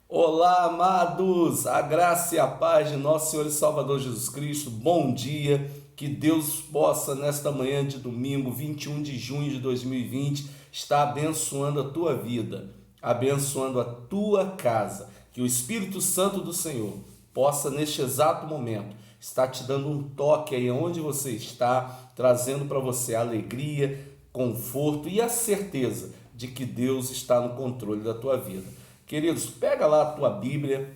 Olá, amados! A graça e a paz de nosso Senhor e Salvador Jesus Cristo. Bom dia! Que Deus possa, nesta manhã de domingo, 21 de junho de 2020, estar abençoando a tua vida, abençoando a tua casa. Que o Espírito Santo do Senhor possa, neste exato momento, estar te dando um toque aí onde você está, trazendo para você alegria, conforto e a certeza de que Deus está no controle da tua vida. Queridos, pega lá a tua Bíblia,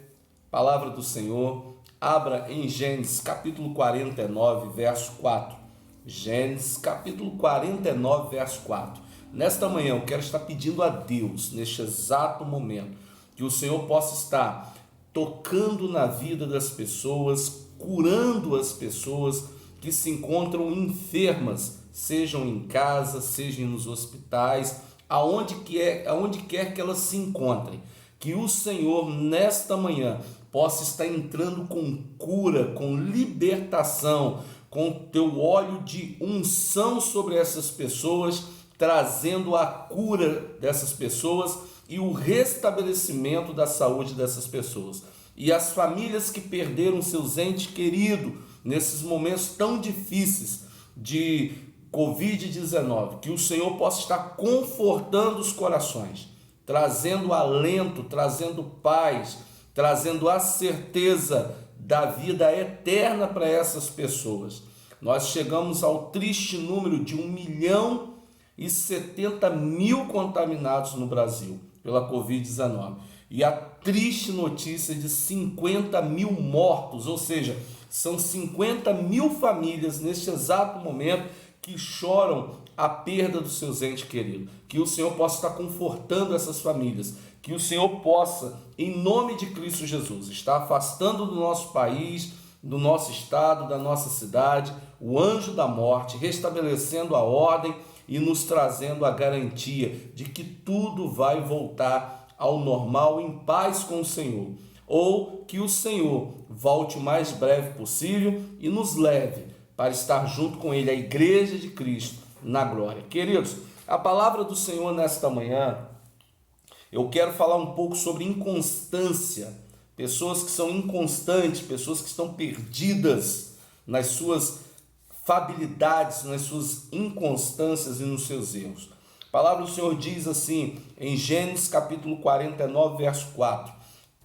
palavra do Senhor, abra em Gênesis capítulo 49, verso 4. Gênesis capítulo 49, verso 4. Nesta manhã eu quero estar pedindo a Deus, neste exato momento, que o Senhor possa estar tocando na vida das pessoas, curando as pessoas que se encontram enfermas, sejam em casa, sejam nos hospitais, aonde quer que elas se encontrem. Que o Senhor, nesta manhã, possa estar entrando com cura, com libertação, com teu óleo de unção sobre essas pessoas, trazendo a cura dessas pessoas e o restabelecimento da saúde dessas pessoas. E as famílias que perderam seus entes queridos nesses momentos tão difíceis de Covid-19, que o Senhor possa estar confortando os corações, trazendo alento, trazendo paz, trazendo a certeza da vida eterna para essas pessoas. Nós chegamos ao triste número de 1.070.000 contaminados no Brasil pela Covid-19 e a triste notícia de 50.000 mortos, ou seja, são 50.000 famílias neste exato momento que choram a perda dos seus entes queridos. Que o Senhor possa estar confortando essas famílias, que o Senhor possa, em nome de Cristo Jesus, estar afastando do nosso país, do nosso estado, da nossa cidade, o anjo da morte, restabelecendo a ordem e nos trazendo a garantia de que tudo vai voltar ao normal em paz com o Senhor. Ou que o Senhor volte o mais breve possível e nos leve para estar junto com Ele, a igreja de Cristo, na glória. Queridos, a palavra do Senhor nesta manhã, eu quero falar um pouco sobre inconstância. Pessoas que são inconstantes, pessoas que estão perdidas nas suas fabilidades, nas suas inconstâncias e nos seus erros. A palavra do Senhor diz assim, em Gênesis capítulo 49, verso 4.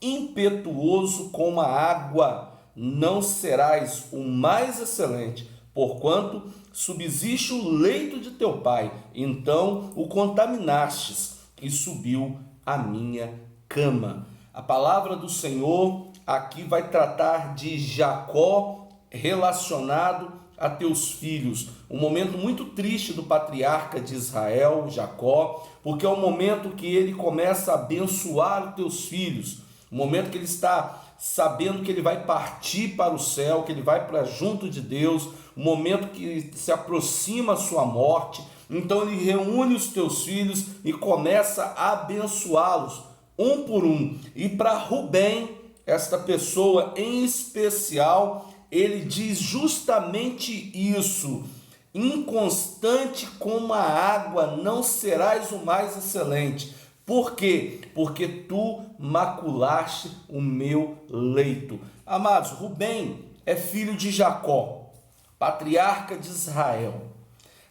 Impetuoso como a água, não serás o mais excelente, porquanto subsiste o leito de teu pai, então o contaminastes e subiu a minha cama. A palavra do Senhor aqui vai tratar de Jacó relacionado a teus filhos. Um momento muito triste do patriarca de Israel, Jacó, porque é o momento que ele começa a abençoar os teus filhos, o momento que ele está sabendo que ele vai partir para o céu, que ele vai para junto de Deus, o momento que se aproxima a sua morte. Então ele reúne os teus filhos e começa a abençoá-los um por um. E para Rubem, esta pessoa em especial, ele diz justamente isso: inconstante como a água, não serás o mais excelente. Por quê? Porque tu maculaste o meu leito. Amados, Rubem é filho de Jacó, patriarca de Israel.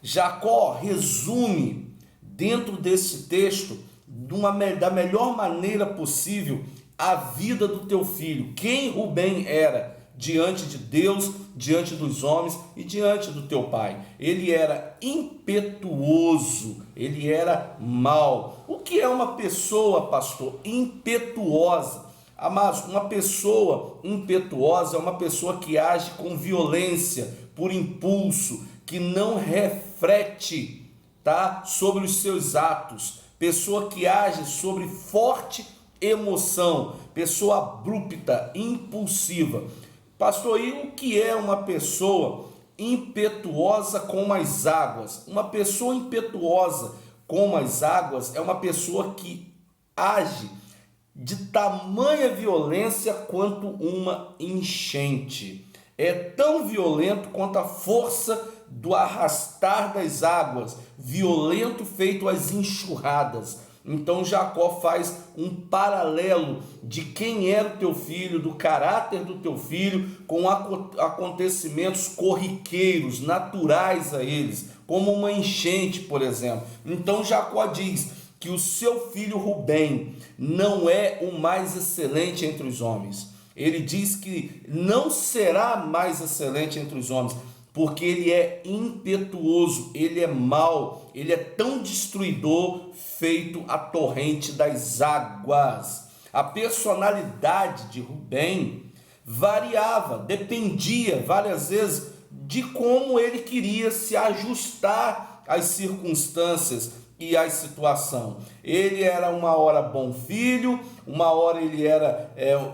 Jacó resume dentro desse texto da melhor maneira possível a vida do teu filho. Quem Rubem era diante de Deus, diante dos homens e diante do teu pai. Ele era impetuoso, ele era mau. O que é uma pessoa, pastor, impetuosa? Amados, uma pessoa impetuosa é uma pessoa que age com violência, por impulso, que não reflete, tá, sobre os seus atos. Pessoa que age sobre forte emoção, pessoa abrupta, impulsiva. Pastor, e o que é uma pessoa impetuosa como as águas? Uma pessoa impetuosa como as águas é uma pessoa que age de tamanha violência quanto uma enchente. É tão violento quanto a força do arrastar das águas, violento feito as enxurradas. Então Jacó faz um paralelo de quem era o teu filho, do caráter do teu filho, com acontecimentos corriqueiros, naturais a eles, como uma enchente, por exemplo. Então Jacó diz que o seu filho Rubem não é o mais excelente entre os homens. Ele diz que não será mais excelente entre os homens, porque ele é impetuoso, ele é mau, ele é tão destruidor, feito a torrente das águas. A personalidade de Rubem variava, dependia várias vezes de como ele queria se ajustar às circunstâncias e à situação. Ele era uma hora bom filho, uma hora ele era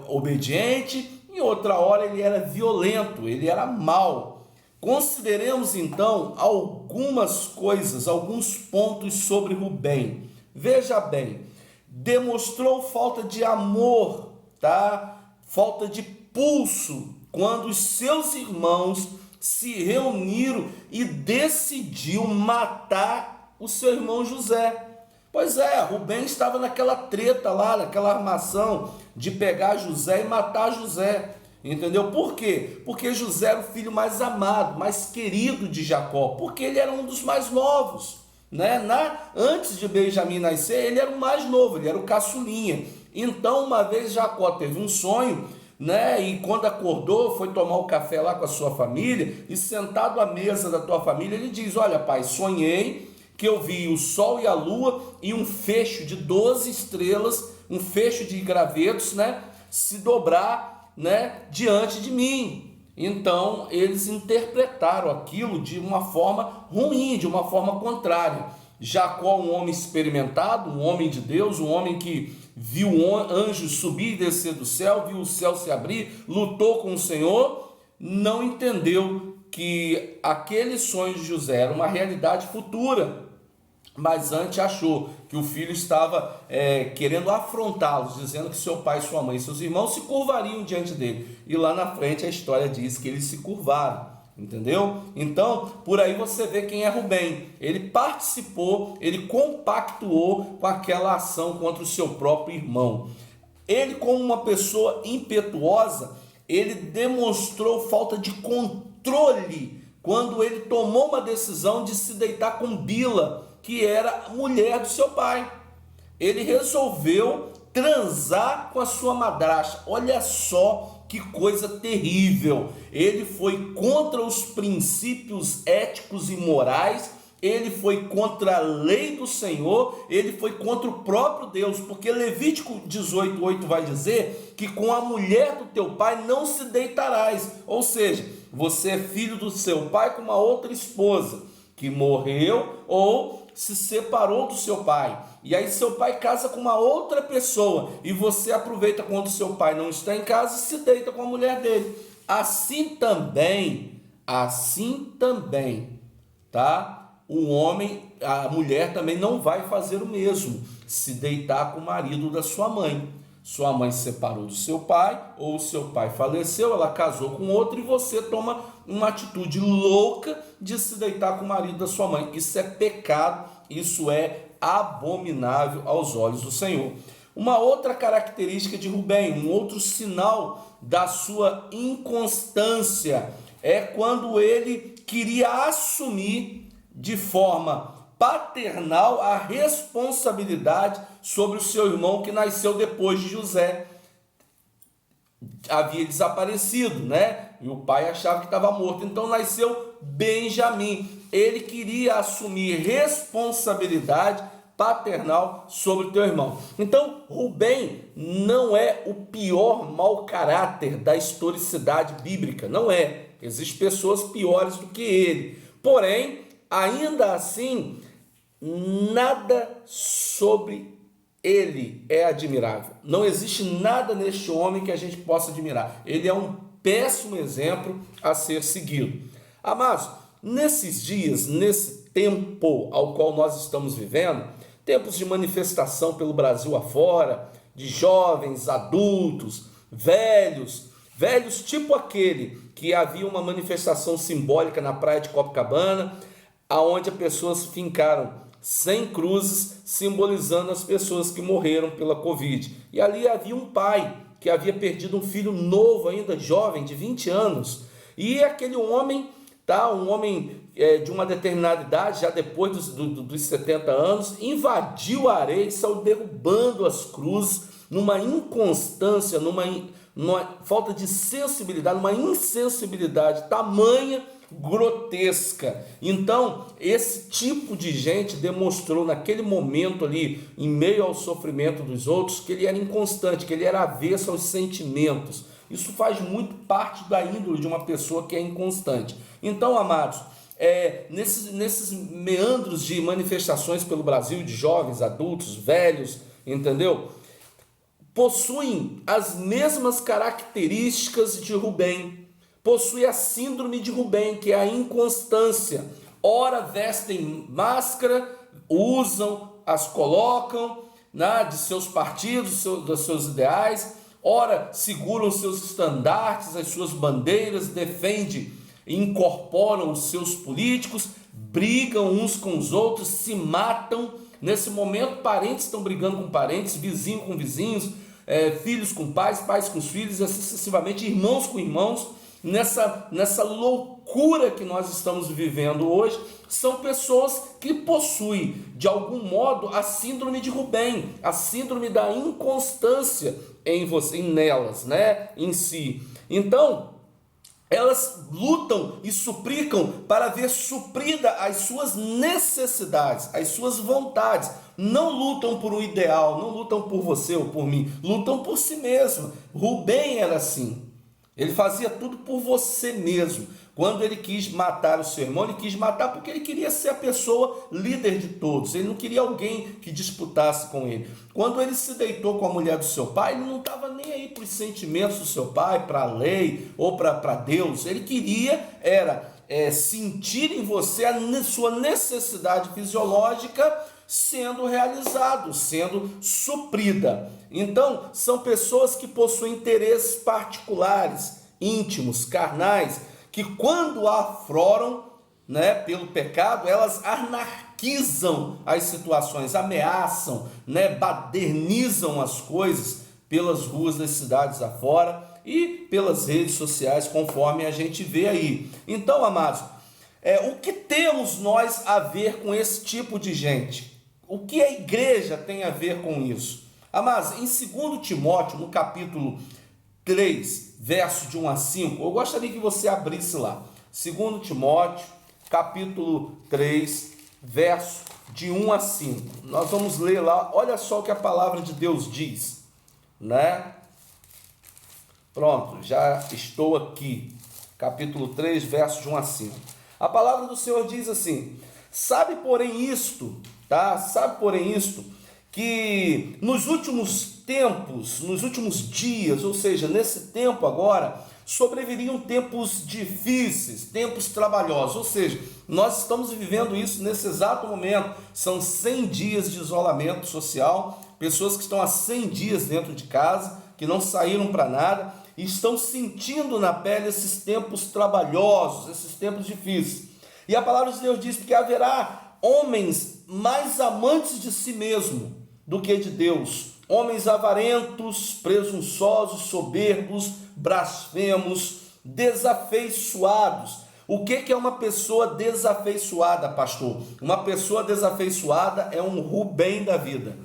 obediente, e outra hora ele era violento, ele era mau. Consideremos então algumas coisas, alguns pontos sobre Rubem. Veja bem, demonstrou falta de amor, tá? Falta de pulso quando os seus irmãos se reuniram e decidiu matar o seu irmão José. Pois é, Rubem estava naquela treta lá, naquela armação de pegar José e matar José. Entendeu? Por quê? Porque José era o filho mais amado, mais querido de Jacó, porque ele era um dos mais novos, né? Antes de Benjamim nascer, ele era o mais novo, ele era o caçulinha. Então, uma vez Jacó teve um sonho, né? E quando acordou, foi tomar o café lá com a sua família, e sentado à mesa da tua família, ele diz: olha, pai, sonhei que eu vi o sol e a lua e um fecho de 12 estrelas, um fecho de gravetos, né? Se dobrar, né, diante de mim. Então eles interpretaram aquilo de uma forma ruim, de uma forma contrária. Jacó, um homem experimentado, um homem de Deus, um homem que viu anjos subir e descer do céu, viu o céu se abrir, lutou com o Senhor, não entendeu que aquele sonho de José era uma realidade futura, mas antes achou que o filho estava querendo afrontá-los, dizendo que seu pai, sua mãe e seus irmãos se curvariam diante dele. E lá na frente a história diz que eles se curvaram, entendeu? Então, por aí você vê quem é Rubem. Ele participou, ele compactuou com aquela ação contra o seu próprio irmão. Ele, como uma pessoa impetuosa, ele demonstrou falta de controle quando ele tomou uma decisão de se deitar com Bila, que era a mulher do seu pai. Ele resolveu transar com a sua madrasta. Olha só que coisa terrível. Ele foi contra os princípios éticos e morais, ele foi contra a lei do Senhor, ele foi contra o próprio Deus, porque Levítico 18:8 vai dizer que com a mulher do teu pai não se deitarás. Ou seja, você é filho do seu pai com uma outra esposa que morreu ou se separou do seu pai, e aí seu pai casa com uma outra pessoa, e você aproveita quando seu pai não está em casa e se deita com a mulher dele. Assim também, tá? O homem, a mulher também não vai fazer o mesmo, se deitar com o marido da sua mãe. Sua mãe se separou do seu pai, ou seu pai faleceu, ela casou com outro, e você toma uma atitude louca de se deitar com o marido da sua mãe. Isso é pecado, isso é abominável aos olhos do Senhor. Uma outra característica de Rubem, um outro sinal da sua inconstância, é quando ele queria assumir de forma paternal a responsabilidade sobre o seu irmão que nasceu depois de José. Havia desaparecido, né? E o pai achava que estava morto. Então nasceu Benjamim. Ele queria assumir responsabilidade paternal sobre o teu irmão. Então, Rubem não é o pior mau caráter da historicidade bíblica. Não é. Existem pessoas piores do que ele. Porém, ainda assim, nada sobre ele é admirável. Não existe nada neste homem que a gente possa admirar. Ele é um péssimo exemplo a ser seguido. Amados, nesses dias, nesse tempo ao qual nós estamos vivendo, tempos de manifestação pelo Brasil afora, de jovens, adultos, velhos tipo aquele que havia uma manifestação simbólica na praia de Copacabana, aonde as pessoas fincaram 100 cruzes simbolizando as pessoas que morreram pela Covid. E ali havia um pai que havia perdido um filho novo, ainda jovem, de 20 anos. E aquele homem, tá, um homem de uma determinada idade, já depois dos 70 anos, invadiu a areia e saiu derrubando as cruzes numa inconstância, numa falta de sensibilidade, numa insensibilidade tamanha, grotesca. Então, esse tipo de gente demonstrou naquele momento ali, em meio ao sofrimento dos outros, que ele era inconstante, que ele era avesso aos sentimentos. Isso faz muito parte da índole de uma pessoa que é inconstante. Então, amados, nesses meandros de manifestações pelo Brasil, de jovens, adultos, velhos, entendeu? Possuem as mesmas características de Rubem, possui a síndrome de Rubem, que é a inconstância. Ora vestem máscara, usam, as colocam, né, de seus partidos, dos seus ideais, ora seguram seus estandartes, as suas bandeiras, defendem e incorporam os seus políticos, brigam uns com os outros, se matam. Nesse momento, parentes estão brigando com parentes, vizinhos com vizinhos, filhos com pais, pais com filhos, assim sucessivamente, irmãos com irmãos. Nessa loucura que nós estamos vivendo hoje, são pessoas que possuem, de algum modo, a síndrome de Rubem, a síndrome da inconstância nelas, né, em si. Então, elas lutam e suplicam para ver suprida as suas necessidades, as suas vontades. Não lutam por um ideal, não lutam por você ou por mim, lutam por si mesmo. Rubem era assim. Ele fazia tudo por você mesmo. Quando ele quis matar o seu irmão, ele quis matar porque ele queria ser a pessoa líder de todos. Ele não queria alguém que disputasse com ele. Quando ele se deitou com a mulher do seu pai, ele não estava nem aí para os sentimentos do seu pai, para a lei ou para Deus. Ele queria sentir em você a sua necessidade fisiológica sendo realizado, sendo suprida. Então, são pessoas que possuem interesses particulares, íntimos, carnais, que quando afloram, né, pelo pecado, elas anarquizam as situações, ameaçam, né, badernizam as coisas pelas ruas das cidades afora e pelas redes sociais, conforme a gente vê aí. Então, amados, o que temos nós a ver com esse tipo de gente? O que a igreja tem a ver com isso? Amados, em 2 Timóteo, no capítulo 3, verso de 1 a 5, eu gostaria que você abrisse lá. 2 Timóteo, capítulo 3, verso de 1 a 5. Nós vamos ler lá, olha só o que a palavra de Deus diz, né? Pronto, já estou aqui. Capítulo 3, verso de 1 a 5. A palavra do Senhor diz assim: sabe, porém, isto, tá? Sabe, porém, isto, que nos últimos tempos, nos últimos dias, ou seja, nesse tempo agora, sobreviriam tempos difíceis, tempos trabalhosos, ou seja, nós estamos vivendo isso nesse exato momento. São 100 dias de isolamento social, pessoas que estão há 100 dias dentro de casa, que não saíram para nada, e estão sentindo na pele esses tempos trabalhosos, esses tempos difíceis. E a palavra de Deus diz que haverá homens mais amantes de si mesmo do que de Deus, homens avarentos, presunçosos, soberbos, blasfemos, desafeiçoados. O que é uma pessoa desafeiçoada, pastor? Uma pessoa desafeiçoada é um Rubem da vida,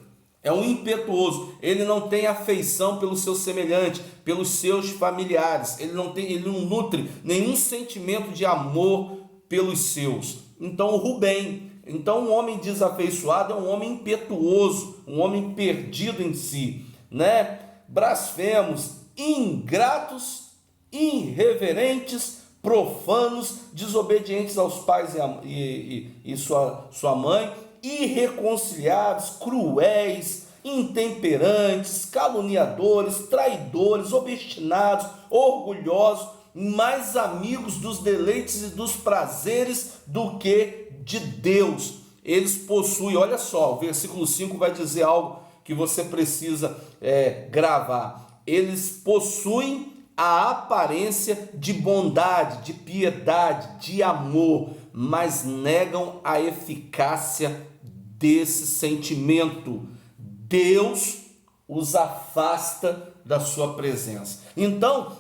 é um impetuoso. Ele não tem afeição pelo seu semelhante, pelos seus familiares, ele não nutre nenhum sentimento de amor pelos seus. Então o Rubem, um homem desafeiçoado é um homem impetuoso, um homem perdido em si, né? Blasfemos, ingratos, irreverentes, profanos, desobedientes aos pais e sua mãe, irreconciliados, cruéis, intemperantes, caluniadores, traidores, obstinados, orgulhosos, mais amigos dos deleites e dos prazeres do que de Deus. Eles possuem, olha só, o versículo 5 vai dizer algo que você precisa gravar. Eles possuem a aparência de bondade, de piedade, de amor, mas negam a eficácia desse sentimento. Deus os afasta da sua presença. Então,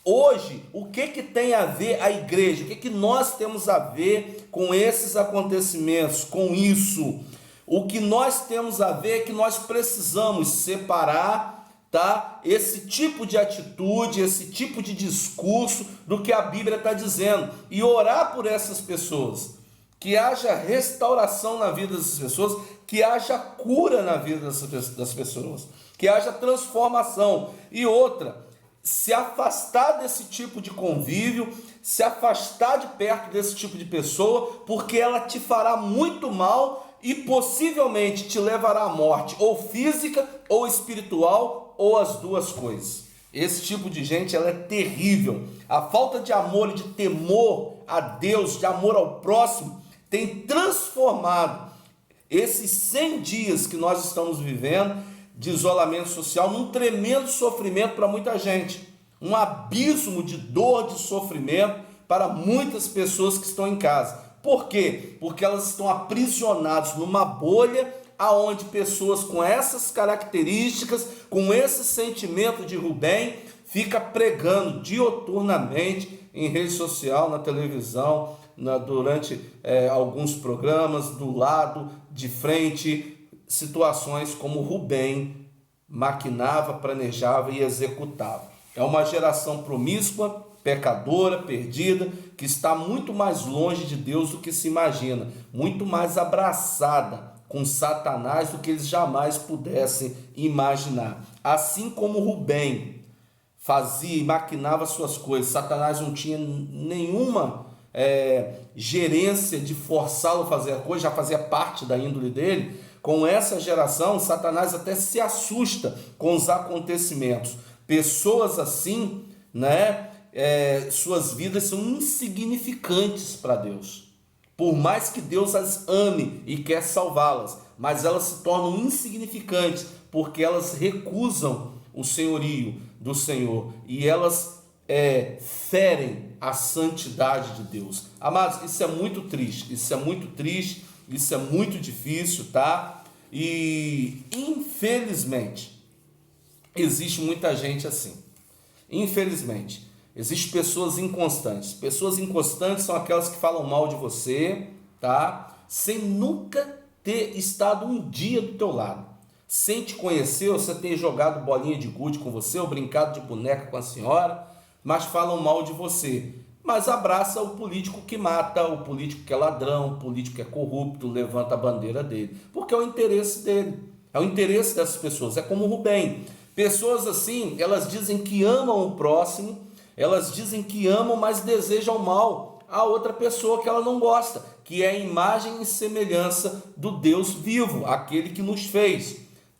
hoje, o que tem a ver a igreja? O que nós temos a ver com esses acontecimentos, com isso? O que nós temos a ver é que nós precisamos separar, tá, esse tipo de atitude, esse tipo de discurso do que a Bíblia está dizendo e orar por essas pessoas. Que haja restauração na vida dessas pessoas, que haja cura na vida das pessoas, que haja transformação. E outra, se afastar desse tipo de convívio, se afastar de perto desse tipo de pessoa, porque ela te fará muito mal e possivelmente te levará à morte, ou física, ou espiritual, ou as duas coisas. Esse tipo de gente, ela é terrível. A falta de amor e de temor a Deus, de amor ao próximo, tem transformado esses 100 dias que nós estamos vivendo de isolamento social num tremendo sofrimento para muita gente, um abismo de dor, de sofrimento para muitas pessoas que estão em casa. Por quê? Porque elas estão aprisionadas numa bolha aonde pessoas com essas características, com esse sentimento de Rubem, fica pregando dioturnamente em rede social, na televisão, durante alguns programas, do lado, de frente, situações como Rubem maquinava, planejava e executava. É uma geração promíscua, pecadora, perdida, que está muito mais longe de Deus do que se imagina, muito mais abraçada com Satanás do que eles jamais pudessem imaginar. Assim como Rubem fazia e maquinava suas coisas, Satanás não tinha nenhuma gerência de forçá-lo a fazer a coisa, já fazia parte da índole dele. Com essa geração, Satanás até se assusta com os acontecimentos. Pessoas assim, né, suas vidas são insignificantes para Deus. Por mais que Deus as ame e quer salvá-las, mas elas se tornam insignificantes porque elas recusam o senhorio do Senhor e elas ferem a santidade de Deus. Amados, isso é muito triste, isso é muito difícil, tá? E infelizmente existe muita gente assim. Infelizmente, existem pessoas inconstantes. Pessoas inconstantes são aquelas que falam mal de você, tá? Sem nunca ter estado um dia do teu lado. Sem te conhecer, ou você ter jogado bolinha de gude com você, ou brincado de boneca com a senhora, mas falam mal de você. Mas abraça o político que mata, o político que é ladrão, o político que é corrupto, levanta a bandeira dele. Porque é o interesse dele, é o interesse dessas pessoas. É como Rubem. Pessoas assim, elas dizem que amam o próximo, elas dizem que amam, mas desejam mal a outra pessoa que ela não gosta, que é a imagem e semelhança do Deus vivo, aquele que nos fez.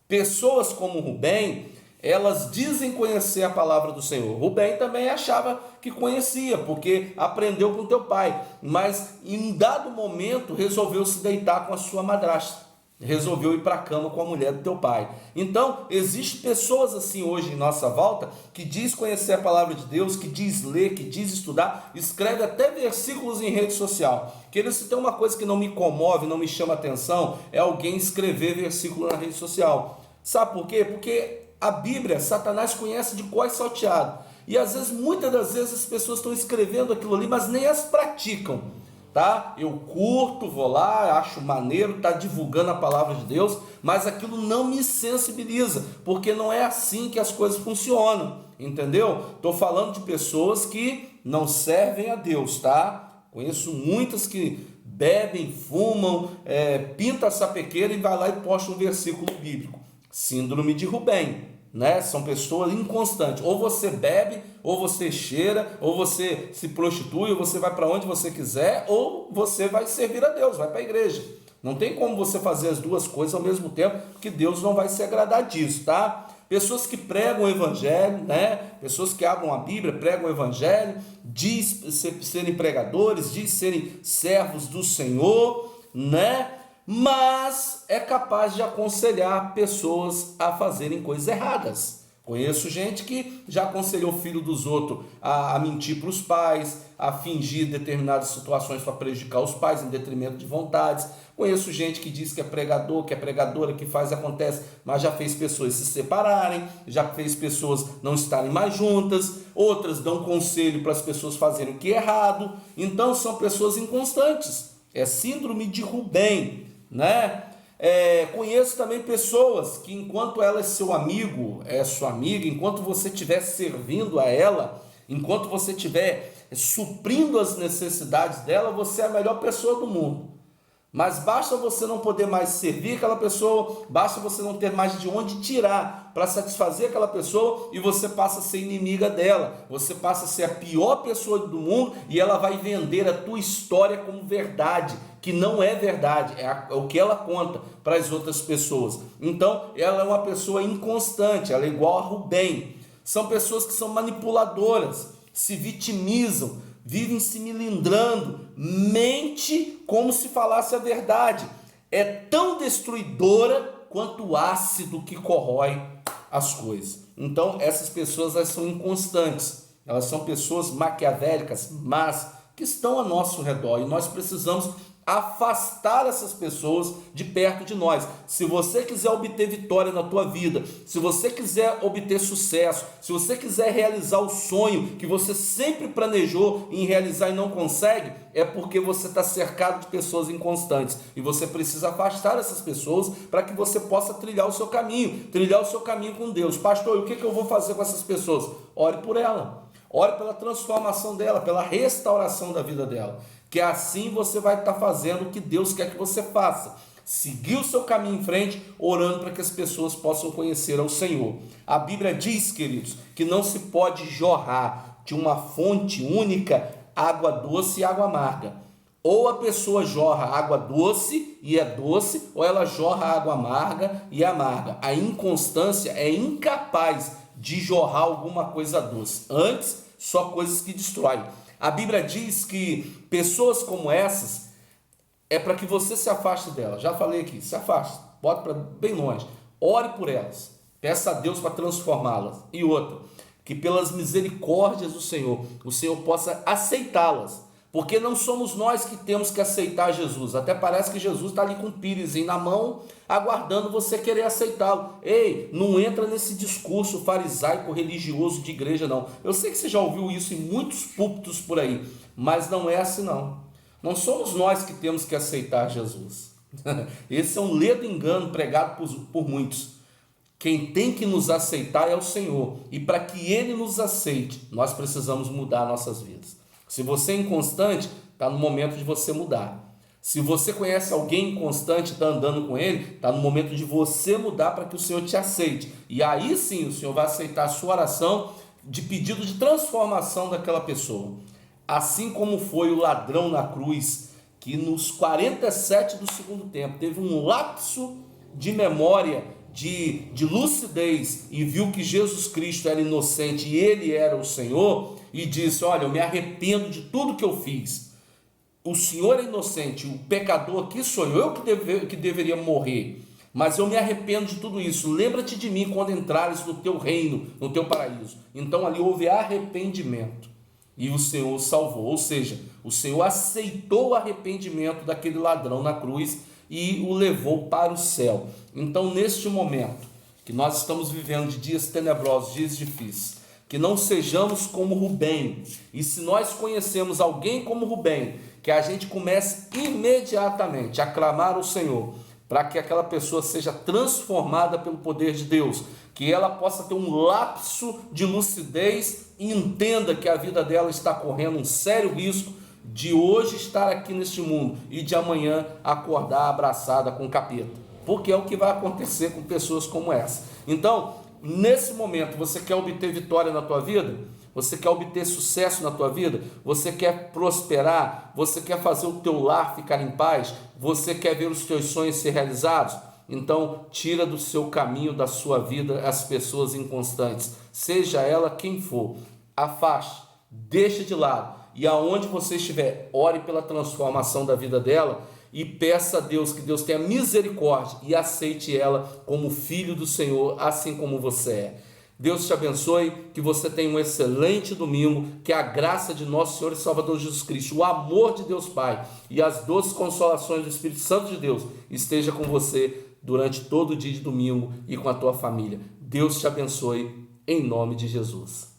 Pessoas como Rubem, elas dizem conhecer a palavra do Senhor. Rubem também achava que conhecia, porque aprendeu com teu pai, mas em dado momento resolveu se deitar com a sua madrasta, resolveu ir para a cama com a mulher do teu pai. Então, existem pessoas assim hoje em nossa volta, que diz conhecer a palavra de Deus, que diz ler, que diz estudar, escreve até versículos em rede social. Querido, se tem uma coisa que não me comove, não me chama atenção, é alguém escrever versículo na rede social. Sabe por quê? Porque a Bíblia, Satanás conhece de cor salteado. E às vezes, muitas das vezes, as pessoas estão escrevendo aquilo ali, mas nem as praticam. Tá? Eu curto, vou lá, acho maneiro, tá divulgando a palavra de Deus, mas aquilo não me sensibiliza, porque não é assim que as coisas funcionam, entendeu? Estou falando de pessoas que não servem a Deus, tá? Conheço muitas que bebem, fumam, pinta a sapequeira e vai lá e posta um versículo bíblico. Síndrome de Rubem. Né? São pessoas inconstantes, ou você bebe, ou você cheira, ou você se prostitui, ou você vai para onde você quiser, ou você vai servir a Deus, vai para a igreja. Não tem como você fazer as duas coisas ao mesmo tempo, porque Deus não vai se agradar disso, tá? Pessoas que pregam o evangelho, né? Pessoas que abrem a Bíblia, pregam o evangelho, diz serem pregadores, diz serem servos do Senhor, né? Mas é capaz de aconselhar pessoas a fazerem coisas erradas, Conheço gente que já aconselhou o filho dos outros a mentir para os pais, a fingir determinadas situações para prejudicar os pais em detrimento de vontades. Conheço gente que diz que é pregador, que é pregadora, que faz e acontece, mas já fez pessoas se separarem, já fez pessoas não estarem mais juntas, outras dão conselho para as pessoas fazerem o que é errado. Então são pessoas inconstantes. É síndrome de Rubem, né? Conheço também pessoas que enquanto ela é seu amigo, é sua amiga, enquanto você estiver servindo a ela, enquanto você estiver suprindo as necessidades dela, você é a melhor pessoa do mundo. Mas basta você não poder mais servir aquela pessoa, basta você não ter mais de onde tirar para satisfazer aquela pessoa e você passa a ser inimiga dela, você passa a ser a pior pessoa do mundo e ela vai vender a tua história como verdade, que não é verdade, é o que ela conta para as outras pessoas. Então ela é uma pessoa inconstante, ela é igual a Rubem. São pessoas que são manipuladoras, se vitimizam, vivem se milindrando, mente como se falasse a verdade. É tão destruidora quanto o ácido que corrói as coisas. Então essas pessoas elas são inconstantes, elas são pessoas maquiavélicas, mas que estão ao nosso redor e nós precisamos afastar essas pessoas de perto de nós. Se você quiser obter vitória na tua vida, se você quiser obter sucesso, se você quiser realizar o sonho que você sempre planejou em realizar e não consegue, é porque você está cercado de pessoas inconstantes e você precisa afastar essas pessoas para que você possa trilhar o seu caminho com Deus. Pastor, e o que eu vou fazer com essas pessoas? Ore por ela. Ore pela transformação dela, pela restauração da vida dela, que assim você vai estar fazendo o que Deus quer que você faça. Seguir o seu caminho em frente, orando para que as pessoas possam conhecer ao Senhor. A Bíblia diz, queridos, que não se pode jorrar de uma fonte única água doce e água amarga. Ou a pessoa jorra água doce e é doce, ou ela jorra água amarga e é amarga. A inconstância é incapaz de jorrar alguma coisa doce. Antes, só coisas que destroem. A Bíblia diz que pessoas como essas é para que você se afaste delas. Já falei aqui, se afaste, bota para bem longe. Ore por elas, peça a Deus para transformá-las. E outra, que pelas misericórdias do Senhor, o Senhor possa aceitá-las. Porque não somos nós que temos que aceitar Jesus. Até parece que Jesus está ali com um pírisinho na mão, aguardando você querer aceitá-lo. Ei, não entra nesse discurso farisaico religioso de igreja, não. Eu sei que você já ouviu isso em muitos púlpitos por aí, mas não é assim, não. Não somos nós que temos que aceitar Jesus. Esse é um ledo engano pregado por muitos. Quem tem que nos aceitar é o Senhor. E para que Ele nos aceite, nós precisamos mudar nossas vidas. Se você é inconstante, está no momento de você mudar. Se você conhece alguém inconstante, está andando com ele, está no momento de você mudar para que o Senhor te aceite. E aí sim o Senhor vai aceitar a sua oração de pedido de transformação daquela pessoa. Assim como foi o ladrão na cruz, que nos 47 do segundo tempo teve um lapso de memória, de lucidez, e viu que Jesus Cristo era inocente e ele era o Senhor, e disse: olha, eu me arrependo de tudo que eu fiz, o Senhor é inocente, o pecador aqui sou eu que deveria morrer, mas eu me arrependo de tudo isso, lembra-te de mim quando entrares no teu reino, no teu paraíso. Então ali houve arrependimento e o Senhor salvou, ou seja, o Senhor aceitou o arrependimento daquele ladrão na cruz e o levou para o céu. Então, neste momento que nós estamos vivendo de dias tenebrosos, dias difíceis, que não sejamos como Rubem. E se nós conhecemos alguém como Rubem, que a gente comece imediatamente a clamar ao Senhor, para que aquela pessoa seja transformada pelo poder de Deus, que ela possa ter um lapso de lucidez e entenda que a vida dela está correndo um sério risco de hoje estar aqui neste mundo e de amanhã acordar abraçada com o capeta, porque é o que vai acontecer com pessoas como essa. Então, nesse momento, você quer obter vitória na tua vida? Você quer obter sucesso na tua vida? Você quer prosperar? Você quer fazer o teu lar ficar em paz? Você quer ver os teus sonhos ser realizados? Então, tira do seu caminho, da sua vida, as pessoas inconstantes, seja ela quem for. Afaste, deixa de lado, e aonde você estiver, ore pela transformação da vida dela e peça a Deus que Deus tenha misericórdia e aceite ela como filho do Senhor, assim como você é. Deus te abençoe, que você tenha um excelente domingo, que a graça de nosso Senhor e Salvador Jesus Cristo, o amor de Deus Pai e as doces consolações do Espírito Santo de Deus esteja com você durante todo o dia de domingo e com a tua família. Deus te abençoe, em nome de Jesus.